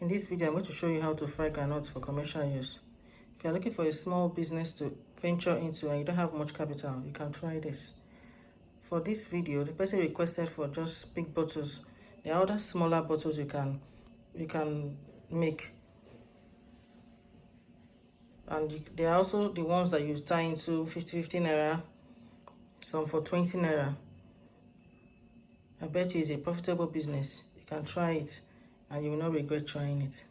In this video, I'm going to show you how to fry groundnuts for commercial use. If you're looking for a small business to venture into and you don't have much capital, you can try this. For this video, the person requested for just big bottles. There are other smaller bottles you can make. And there are also the ones that you tie into 50 naira, some for 20 naira. I bet you it's a profitable business. You can try it and you will not regret trying it.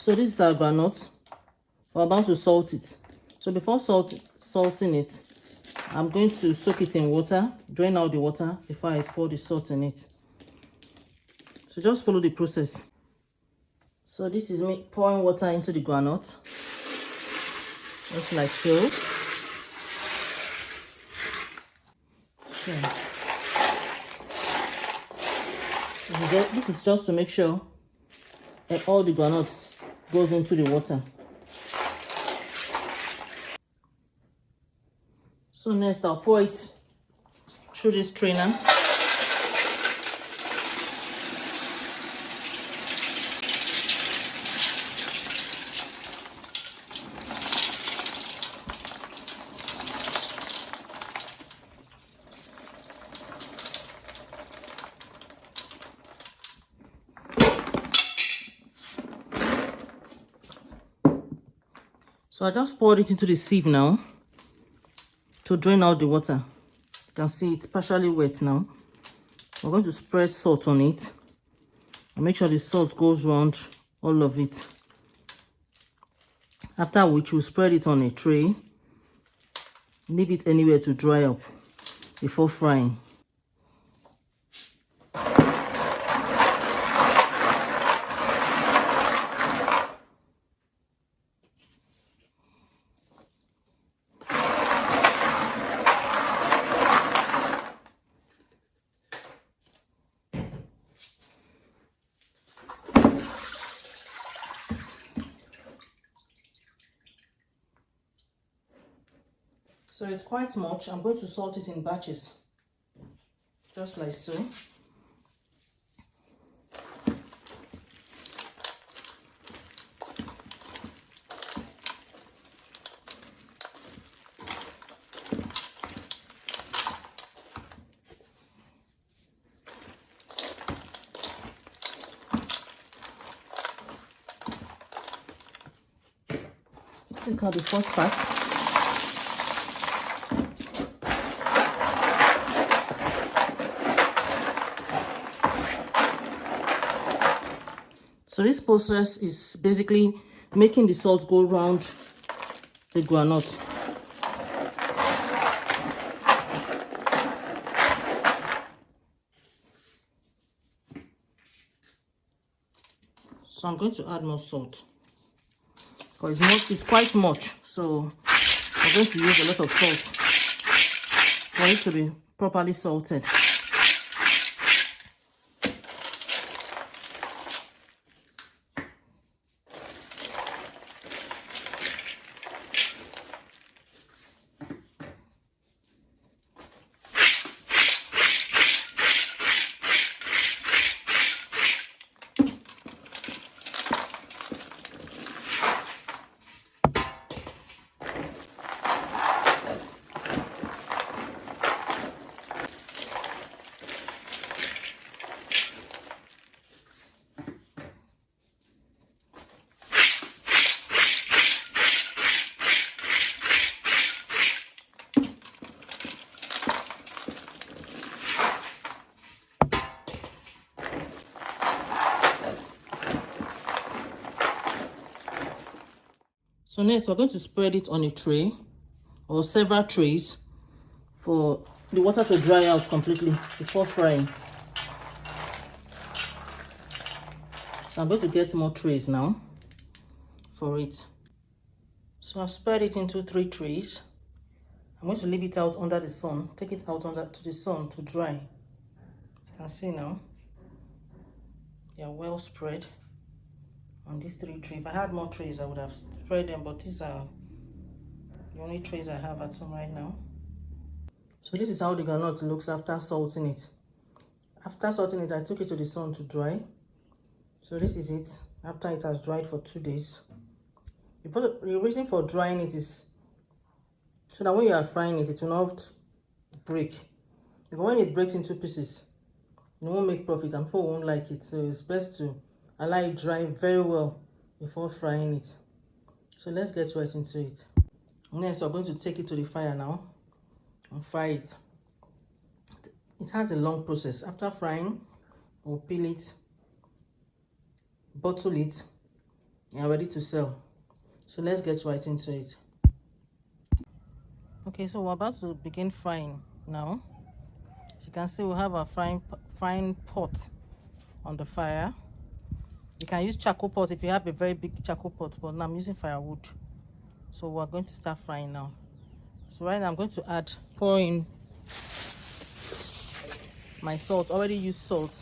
So this is our groundnut. We're about to salt it. So before salting it, I'm going to soak it in water, drain out the water before I pour the salt in it. So just follow the process. So this is me pouring water into the groundnut, just like so. This is just to make sure that all the groundnuts goes into the water. So next I'll pour it through this strainer. So I just poured it into the sieve now to drain out the water. You can see it's partially wet now. We're going to spread salt on it and make sure the salt goes around all of it. After which we'll spread it on a tray. Leave it anywhere to dry up before frying. So it's quite much. I'm going to salt it in batches, just like so. Take out the first part. So this process is basically making the salt go around the groundnut. So I'm going to add more salt because it's quite much. So I'm going to use a lot of salt for it to be properly salted. So next we're going to spread it on a tray or several trays for the water to dry out completely before frying. So I'm going to get more trays now for it. So I've spread it into 3 trays. I'm going to leave it out under the sun, take it out to the sun to dry. You can see now they are well spread on these 3 trays. If I had more trays, I would have spread them, but these are the only trays I have at home right now. So this is how the groundnut looks after salting it. After salting it, I took it to the sun to dry. So this is it after it has dried for 2 days. The reason for drying it is so that when you are frying it, it will not break. Because when it breaks into pieces, you won't make profit and people won't like it. So it's best to allow it dry very well before frying it. So let's get right into it. Next, we're going to take it to the fire now and fry it. It has a long process. After frying, we'll peel it, bottle it, and ready to sell. So let's get right into it. Okay, so we're about to begin frying now. As you can see, we have our frying pot on the fire. You can use charcoal pot if you have a very big charcoal pot, but now I'm using firewood. So we're going to start frying now. So right now I'm going to pour in my salt, already used salt.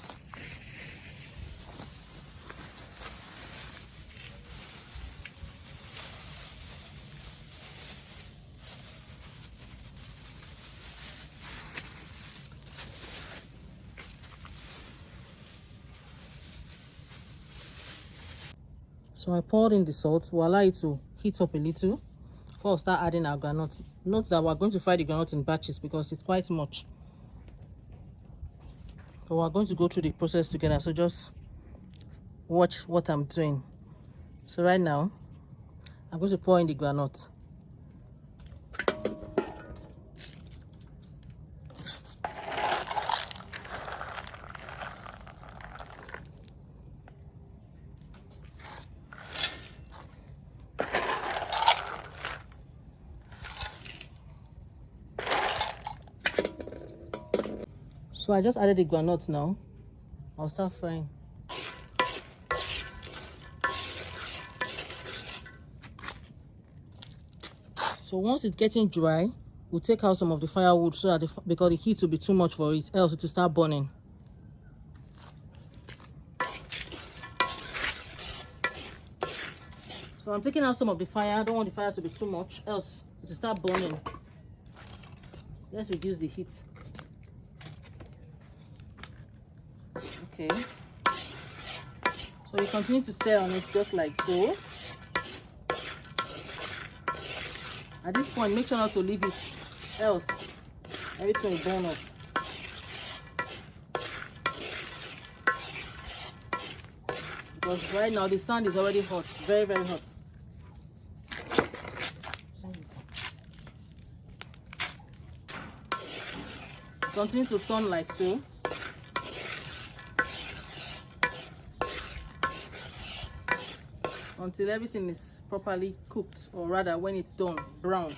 So I poured in the salt. We'll allow it to heat up a little before we start adding our groundnut. Note that we're going to fry the groundnut in batches because it's quite much. So we're going to go through the process together. So just watch what I'm doing. So right now, I'm going to pour in the groundnut. So I just added the groundnut now. I'll start frying. So once it's getting dry, we'll take out some of the firewood so that because the heat will be too much for it, else it will start burning. So I'm taking out some of the fire. I don't want the fire to be too much, else it will start burning. Let's reduce the heat. Okay. So you continue to stir on it just like so. At this point, make sure not to leave it, else everything will burn up. Because right now the sand is already hot, very, very hot. Continue to turn like so. Until everything is properly cooked, or rather when it's done, brown.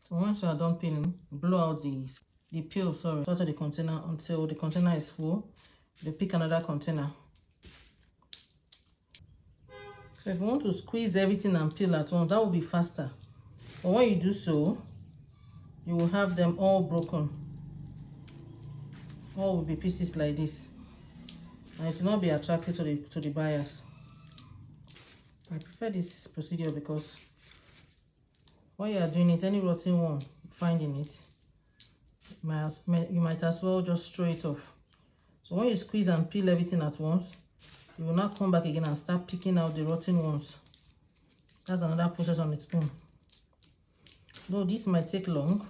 So once you are done peeling, blow out the peel, out of the container until the container is full. You pick another container. So if you want to squeeze everything and peel at once, that will be faster. But when you do so, you will have them all broken. All will be pieces like this, and it will not be attractive to the buyers. I prefer this procedure because while you are doing it, any rotten one you find in it, you might as well just throw it off. So when you squeeze and peel everything at once, you will not come back again and start picking out the rotten ones. That's another process on its own. Though this might take long,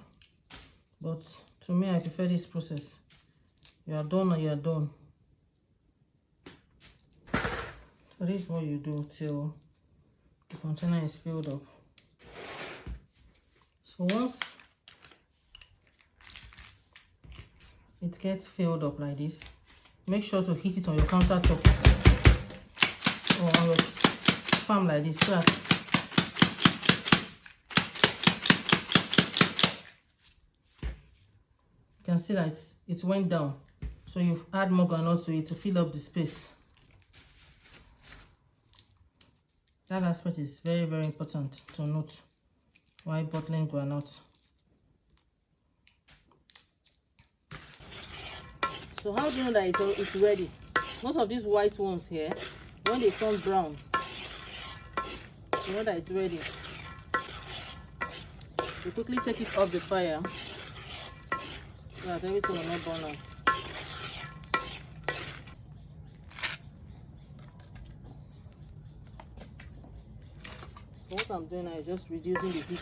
but to me I prefer this process. You are done and you are done. So this is what you do till the container is filled up. So once it gets filled up like this, make sure to heat it on your countertop or on your palm like this, so that you can see that it went down. So you add more groundnut to it to fill up the space. That aspect is very, very important to note while bottling groundnut. So how do you know that it's ready? Most of these white ones here, when they turn brown, you know that it's ready. You quickly take it off the fire so that everything will not burn out. So what I'm doing now is just reducing the heat.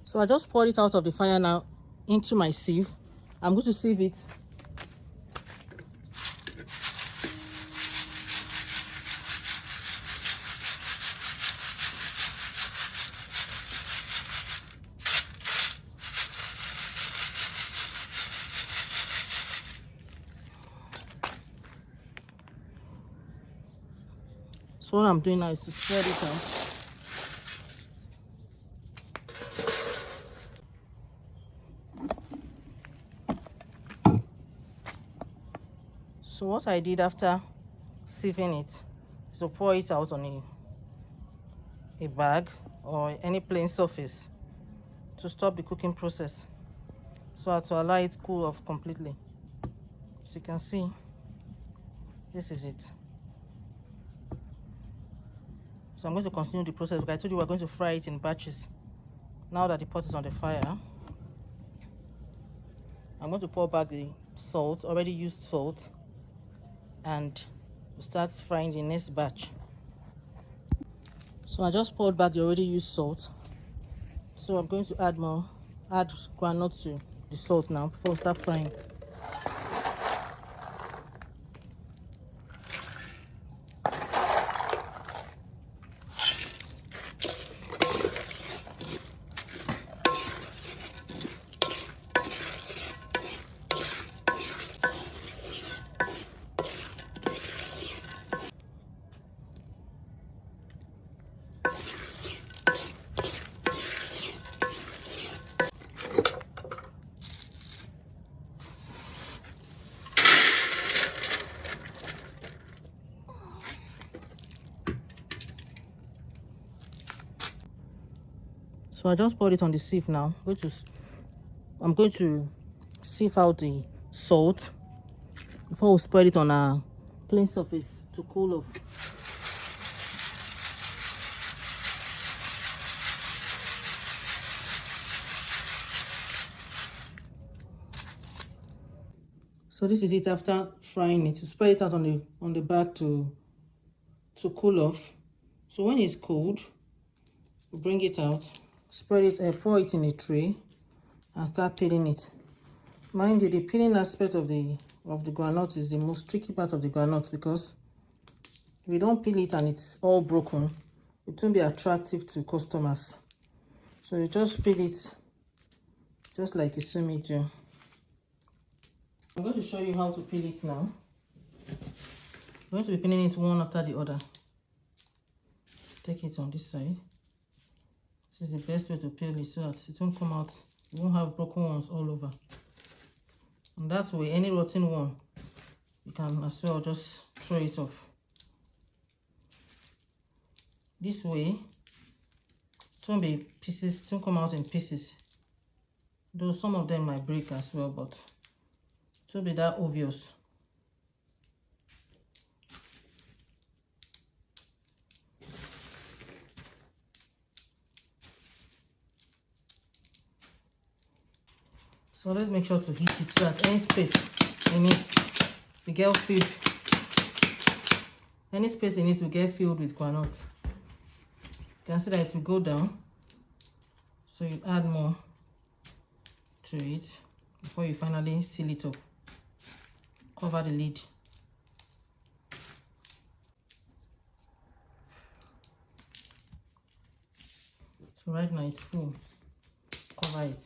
So I just poured it out of the fire now into my sieve. I'm going to sieve it. So what I'm doing now is to spread it out. So what I did after sieving it is to pour it out on a bag or any plain surface to stop the cooking process, so as to allow it to cool off completely. As you can see, this is it. So I'm going to continue the process because I told you we're going to fry it in batches. Now that the pot is on the fire, I'm going to pour back the salt, already used salt, and start frying the next batch. So I just poured back the already used salt. So I'm going to add groundnut to the salt now before we start frying. So I just poured it on the sieve now. I'm going to sieve out the salt before we spread it on a plain surface to cool off. So this is it after frying it. To spread it out on the bag to cool off. So when it's cold, bring it out, spread it, pour it in a tray, and start peeling it. Mind you, the peeling aspect of the groundnut is the most tricky part of the groundnut, because if you don't peel it and it's all broken, it won't be attractive to customers. So you just peel it just like you see me do. I'm going to show you how to peel it now. I'm going to be peeling it one after the other. Take it on this side. This is the best way to peel it so that it won't come out. You won't have broken ones all over. And that way, any rotten one, you can as well just throw it off. This way, it won't be pieces, it won't come out in pieces. Though some of them might break as well, but it won't be that obvious. So let's make sure to heat it so that any space in it will get filled. Any space in it will get filled with groundnut. You can see that it will go down. So you add more to it before you finally seal it up. Cover the lid. So right now it's full. Cover it.